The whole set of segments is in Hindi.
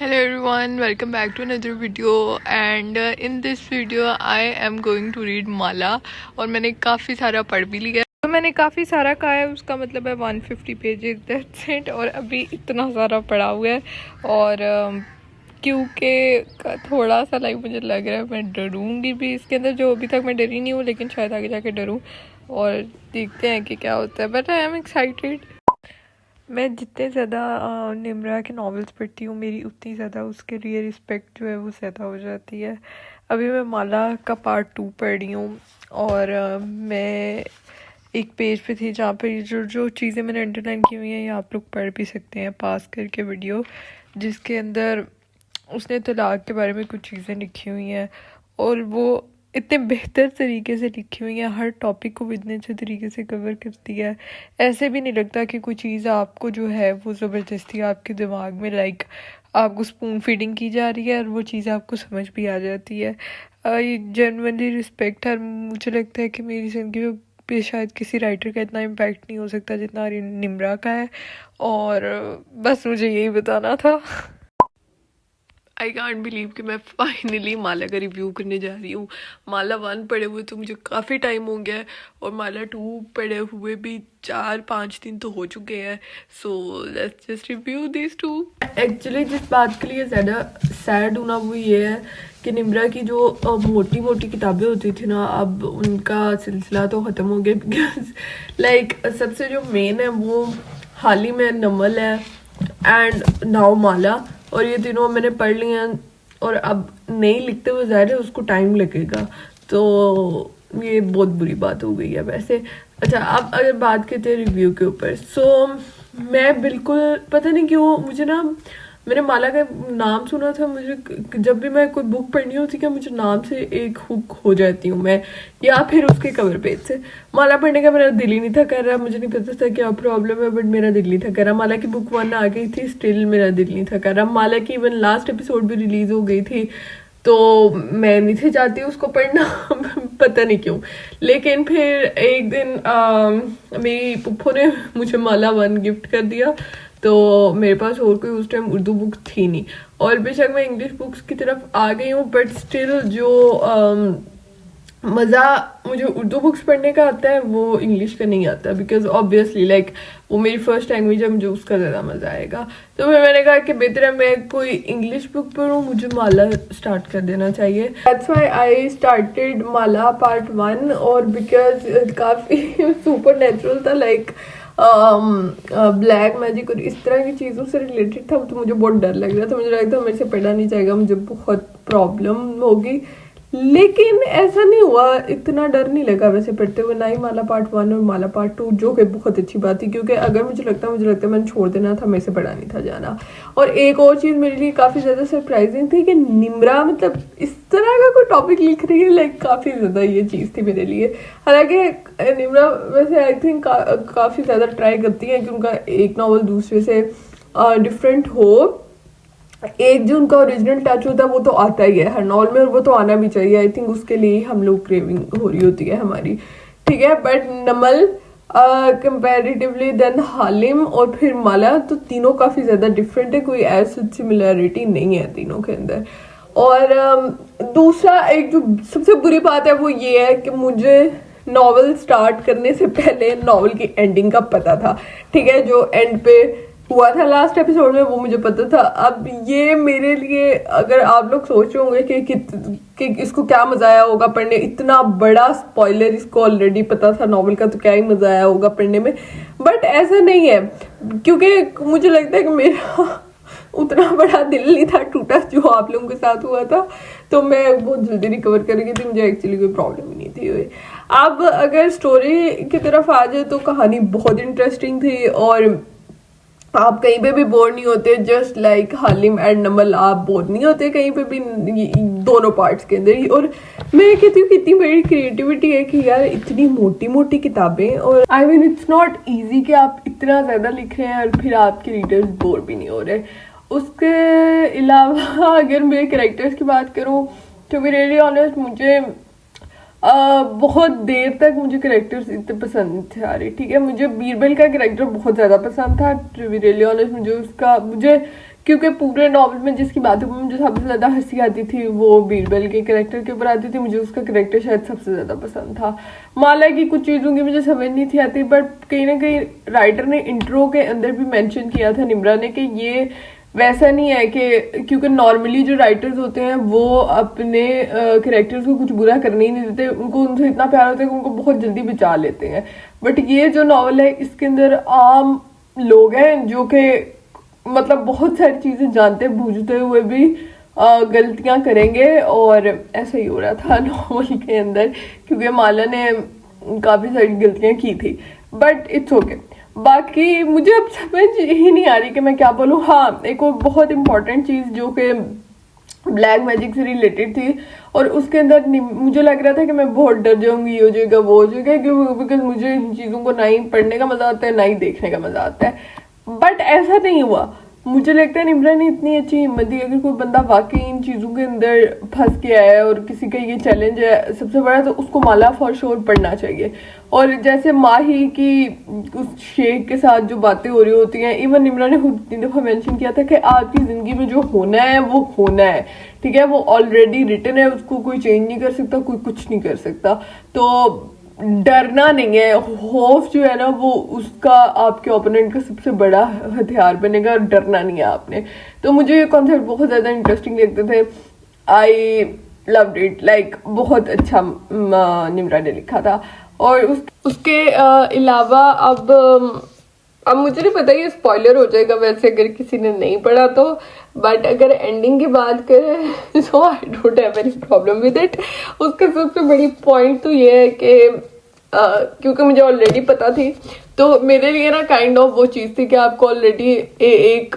Hello everyone, welcome back to another video and in this video I am going to read माला और मैंने काफ़ी सारा पढ़ भी लिया। तो मैंने काफ़ी सारा कहा है उसका मतलब है 150 पेजेस दैट्स इट। और अभी इतना सारा पढ़ा हुआ है और क्योंकि थोड़ा सा मुझे लग रहा है मैं डरूंगी भी इसके अंदर, जो अभी तक मैं डरी नहीं हूँ लेकिन शायद आगे जाके डरूँ और देखते हैं कि क्या होता है। But I am excited. मैं जितने ज़्यादा निम्रा के नॉवेल्स पढ़ती हूँ मेरी उतनी ज़्यादा उसके लिए रिस्पेक्ट जो है वो ज़्यादा हो जाती है। अभी मैं माला का पार्ट 2 पढ़ रही हूँ और मैं एक पेज पे थी जहाँ पे जो चीज़ें मैंने अंडरलाइन की हुई हैं ये आप लोग पढ़ भी सकते हैं पास करके वीडियो, जिसके अंदर उसने तलाक के बारे में कुछ चीज़ें लिखी हुई हैं और वो इतने बेहतर तरीके से लिखी हुई है, हर टॉपिक को इतने अच्छे तरीके से कवर करती है। ऐसे भी नहीं लगता कि कोई चीज़ आपको जो है वो ज़बरदस्ती आपके दिमाग में आपको स्पून फीडिंग की जा रही है और वो चीज़ आपको समझ भी आ जाती है। ये जेन्युइनली रिस्पेक्ट है। मुझे लगता है कि मेरी ज़िंदगी में शायद किसी राइटर का इतना इम्पैक्ट नहीं हो सकता जितना निम्रा का है। और बस मुझे यही बताना था। आई कांट बिलीव कि मैं फाइनली माला का रिव्यू करने जा रही हूँ। माला 1 पढ़े हुए तो मुझे काफ़ी टाइम हो गया है और माला 2 पढ़े हुए भी 4-5 दिन तो हो चुके हैं। So let's just review this 2। Actually जिस बात के लिए ज़्यादा सैड होना वो ये है कि निम्रा की जो मोटी मोटी किताबें होती थी ना, अब उनका सिलसिला तो ख़त्म हो गया। बिकॉज सबसे जो मेन है वो हाल ही में नमल है एंड नाउ माला, और ये तीनों मैंने पढ़ लिए हैं और अब नहीं लिखते हुए ज़ाहिर है उसको टाइम लगेगा, तो ये बहुत बुरी बात हो गई है वैसे। अच्छा, अब अगर बात करते हैं रिव्यू के ऊपर, सो मैं बिल्कुल पता नहीं क्यों मुझे ना, मैंने माला का नाम सुना था, मुझे जब भी मैं कोई बुक पढ़नी होती है मुझे नाम से एक हुक हो जाती हूँ मैं, या फिर उसके कवर पेज से। माला पढ़ने का मेरा दिल ही नहीं था कर रहा, मुझे नहीं पता था क्या प्रॉब्लम है बट मेरा दिल नहीं था कर रहा। माला की बुक 1 आ गई थी, स्टिल मेरा दिल नहीं था कर रहा। माला की इवन लास्ट एपिसोड भी रिलीज हो गई थी तो मैं नहीं थी चाहती उसको पढ़ना पता नहीं क्यों। लेकिन फिर एक दिन मेरी पुप्पो ने मुझे माला 1 गिफ्ट कर दिया, तो मेरे पास और कोई उस टाइम उर्दू बुक थी नहीं, और बेशक मैं इंग्लिश बुक्स की तरफ आ गई हूँ बट स्टिल जो मज़ा मुझे उर्दू बुक्स पढ़ने का आता है वो इंग्लिश का नहीं आता, बिकॉज ऑब्वियसली वो मेरी फर्स्ट लैंग्वेज है, मुझे उसका ज़्यादा मज़ा आएगा। तो फिर मैंने कहा कि बेहतर है मैं कोई इंग्लिश बुक पढ़ूँ, मुझे माला स्टार्ट कर देना चाहिए। That's why I started Mala part 1, और बिकॉज काफ़ी सुपर नेचुरल था, ब्लैक मैजिक और इस तरह की चीज़ों से रिलेटेड था, तो मुझे बहुत डर लग रहा था। मुझे लग रहा था मेरे से पढ़ा नहीं जाएगा, मुझे बहुत प्रॉब्लम होगी, लेकिन ऐसा नहीं हुआ, इतना डर नहीं लगा वैसे पढ़ते हुए, ना ही माला पार्ट 1 और माला पार्ट 2, जो कि बहुत अच्छी बात थी, क्योंकि अगर मुझे लगता मैंने छोड़ देना था, मेरे से पढ़ा नहीं था जाना। और एक और चीज़ मेरे लिए काफ़ी ज़्यादा सरप्राइजिंग थी कि निम्रा इस तरह का कोई टॉपिक लिख रही है, काफ़ी ज़्यादा ये चीज़ थी मेरे लिए। हालांकि निम्रा वैसे आई थिंक काफ़ी ज़्यादा ट्राई करती है कि उनका एक नॉवल दूसरे से डिफरेंट हो, एक जो उनका ओरिजिनल टच होता है वो तो आता ही है हर नॉवल में, और वो तो आना भी चाहिए। आई थिंक उसके लिए हम लोग क्रेविंग हो रही होती है हमारी, ठीक है। But Namal comparatively then Halim और फिर माला, तो तीनों काफ़ी ज़्यादा डिफरेंट है, कोई ऐसी सिमिलैरिटी नहीं है तीनों के अंदर। और दूसरा एक जो सबसे बुरी बात है वो ये है कि मुझे नॉवल स्टार्ट करने से पहले नॉवल की एंडिंग का पता था, ठीक है, जो एंड पे हुआ था लास्ट एपिसोड में वो मुझे पता था। अब ये मेरे लिए, अगर आप लोग सोच रहे होंगे कि इसको क्या मजा आया होगा पढ़ने, इतना बड़ा स्पॉइलर इसको ऑलरेडी पता था नॉवल का, तो क्या ही मजा आया होगा पढ़ने में, बट ऐसा नहीं है, क्योंकि मुझे लगता है कि मेरा उतना बड़ा दिल नहीं था टूटा जो आप लोगों के साथ हुआ था, तो मैं बहुत जल्दी रिकवर कर गई थी, मुझे एक्चुअली कोई प्रॉब्लम ही नहीं थी हुई। अब अगर स्टोरी की तरफ आ जाए तो कहानी बहुत इंटरेस्टिंग थी और आप कहीं पे भी बोर नहीं होते, जस्ट लाइक हालिम एंड नमल, आप बोर नहीं होते कहीं पे भी दोनों पार्ट्स के अंदर ही। और मैं कहती हूँ कितनी बड़ी क्रिएटिविटी है कि यार इतनी मोटी मोटी किताबें, और I mean it's not easy कि आप इतना ज़्यादा लिख रहे हैं और फिर आपके रीडर्स बोर भी नहीं हो रहे। उसके अलावा अगर मैं कैरेक्टर्स की बात करूँ तो बी रियली ऑनेस्ट, मुझे बहुत देर तक मुझे कैरेक्टर्स इतने पसंद थे ठीक है। मुझे बीरबल का कैरेक्टर बहुत ज़्यादा पसंद था, टू बी रियली ऑनेस्ट। मुझे क्योंकि पूरे नॉवल में जिसकी बातों पर मुझे सबसे ज़्यादा हंसी आती थी वो बीरबल के कैरेक्टर के ऊपर आती थी। मुझे उसका कैरेक्टर शायद सबसे ज़्यादा पसंद था। माला की कुछ चीज़ों की मुझे समझ नहीं थी आती, बट कहीं ना कहीं राइटर ने इंट्रो के अंदर भी मेंशन किया था निम्रा ने कि ये वैसा नहीं है कि, क्योंकि नॉर्मली जो राइटर्स होते हैं वो अपने कैरेक्टर्स को कुछ बुरा करने ही नहीं देते, उनको उनसे इतना प्यार होता है कि उनको बहुत जल्दी बचा लेते हैं। बट ये जो नॉवल है इसके अंदर आम लोग हैं जो कि मतलब बहुत सारी चीजें जानते बूझते हुए भी गलतियां करेंगे, और ऐसा ही हो रहा था नॉवल के अंदर, क्योंकि माला ने काफी सारी गलतियां की थी। But it's okay. बाकी मुझे अब समझ ही नहीं आ रही कि मैं क्या बोलूँ। हाँ, एक और बहुत इंपॉर्टेंट चीज जो कि ब्लैक मैजिक से रिलेटेड थी, और उसके अंदर मुझे लग रहा था कि मैं बहुत डर जाऊंगी, ये हो जाएगा वो हो जाएगा, क्योंकि बिकॉज मुझे इन चीज़ों को ना ही पढ़ने का मजा आता है ना ही देखने का मजा आता है। बट ऐसा नहीं हुआ। मुझे लगता है निम्रा ने इतनी अच्छी हिम्मत दी, अगर कोई बंदा वाकई इन चीज़ों के अंदर फंस गया है और किसी का ये चैलेंज है सबसे बड़ा, तो उसको माला फॉर श्योर पढ़ना चाहिए। और जैसे माही की उस शेख के साथ जो बातें हो रही होती हैं, इवन निम्रा ने खुद 3 दफा मेंशन किया था कि आपकी जिंदगी में जो होना है वो होना है, ठीक है, वो ऑलरेडी रिटन है, उसको कोई चेंज नहीं कर सकता, कोई कुछ नहीं कर सकता। तो डरना नहीं है। खौफ जो है ना वो उसका आपके ओपोनेंट का सबसे बड़ा हथियार बनेगा, और डरना नहीं है आपने। तो मुझे ये कॉन्सेप्ट बहुत ज्यादा इंटरेस्टिंग लगते थे। आई लव्ड इट, लाइक बहुत अच्छा निम्रा ने लिखा था। और उसके अलावा अब मुझे नहीं पता, ये स्पॉइलर हो जाएगा वैसे अगर किसी ने नहीं पढ़ा तो, बट अगर एंडिंग की बात करें so I don't have any problem with it. उसका सबसे बड़ी पॉइंट तो ये है कि क्योंकि मुझे ऑलरेडी पता थी, तो मेरे लिए ना काइंड ऑफ वो चीज़ थी कि आपको ऑलरेडी एक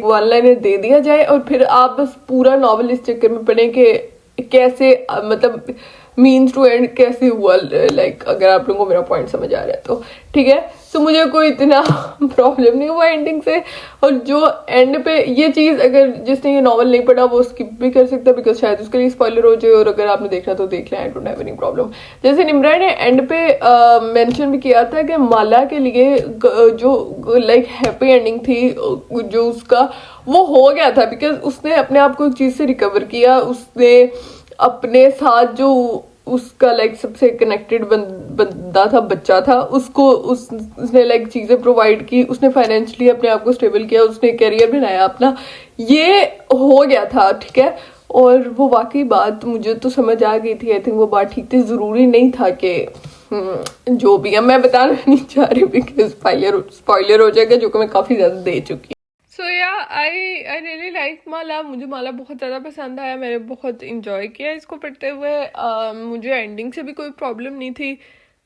वन लाइनर दे दिया जाए और फिर आप बस पूरा नॉवल इस चक्कर में पढ़ें कि कैसे मतलब मीन्स टू एंड कैसे हुआ, लाइक अगर आप लोगों को मेरा पॉइंट समझ आ रहा है तो ठीक है। तो मुझे कोई इतना प्रॉब्लम नहीं हुआ एंडिंग से। और जो एंड पे ये चीज़ अगर जिसने ये नॉवल नहीं पढ़ा वो स्किप भी कर सकता, बिकॉज शायद उसके लिए स्पॉइलर हो जाए, और अगर आपने देखना तो देख लें, आई डोंट हैव एनी प्रॉब्लम। जैसे निम्रा ने एंड पे मेंशन भी किया था कि माला के लिए जो लाइक हैप्पी एंडिंग थी जो उसका वो हो गया था, बिकॉज उसने अपने आप को एक चीज़ से रिकवर किया। उसने अपने साथ जो उसका लाइक सबसे कनेक्टेड बंदा था, बच्चा था, उसने लाइक चीजें प्रोवाइड की, उसने फाइनेंशियली अपने आप को स्टेबल किया, उसने करियर बनाया अपना, ये हो गया था, ठीक है। और वो वाकई बात मुझे तो समझ आ गई थी। आई थिंक वो बात ठीक थी, जरूरी नहीं था कि जो भी है मैं बताना नहीं चाह रही बिकॉज स्पॉइलर हो जाएगा, जो कि मैं काफी ज्यादा दे चुकी। सो या आई रियली लाइक माला। मुझे माला बहुत ज़्यादा पसंद आया, मैंने बहुत इंजॉय किया इसको पढ़ते हुए। मुझे एंडिंग से भी कोई प्रॉब्लम नहीं थी,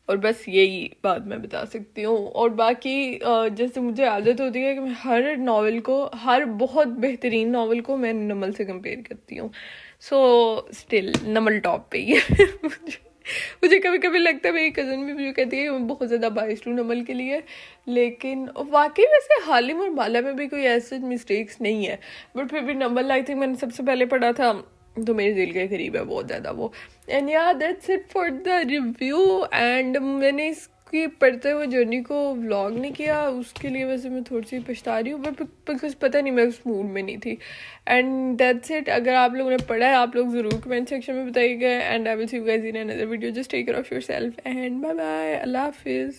और बस यही बात मैं बता सकती हूँ। और बाकी जैसे मुझे आदत होती है कि मैं हर नॉवल को, हर बहुत बेहतरीन नॉवल को मैं नमल से कंपेयर करती हूँ। सो स्टिल नमल टॉप पे ही है मुझे कभी कभी लगता है, मेरी कज़न भी मुझे कहती है मैं बहुत ज़्यादा बाइस्ड हूँ नमल के लिए, लेकिन वाकई वैसे हालिम और माला में भी कोई ऐसे मिस्टेक्स नहीं है, बट फिर भी नमल आई थिंक मैंने सबसे पहले पढ़ा था तो मेरे दिल के करीब है बहुत ज़्यादा वो। एंड या that's it for the review. And मैंने इसकी पढ़ते हुए जर्नी को व्लॉग नहीं किया, उसके लिए वैसे मैं थोड़ी सी पछता रही हूँ, बट बिकॉज पता नहीं मैं उस मूड में नहीं थी। And that's it. अगर आप लोगों ने पढ़ा है आप लोग ज़रूर कमेंट सेक्शन में बताइएगा, and I will see you guys in another video. Just take care of yourself and bye bye, अल्लाह हाफिज़।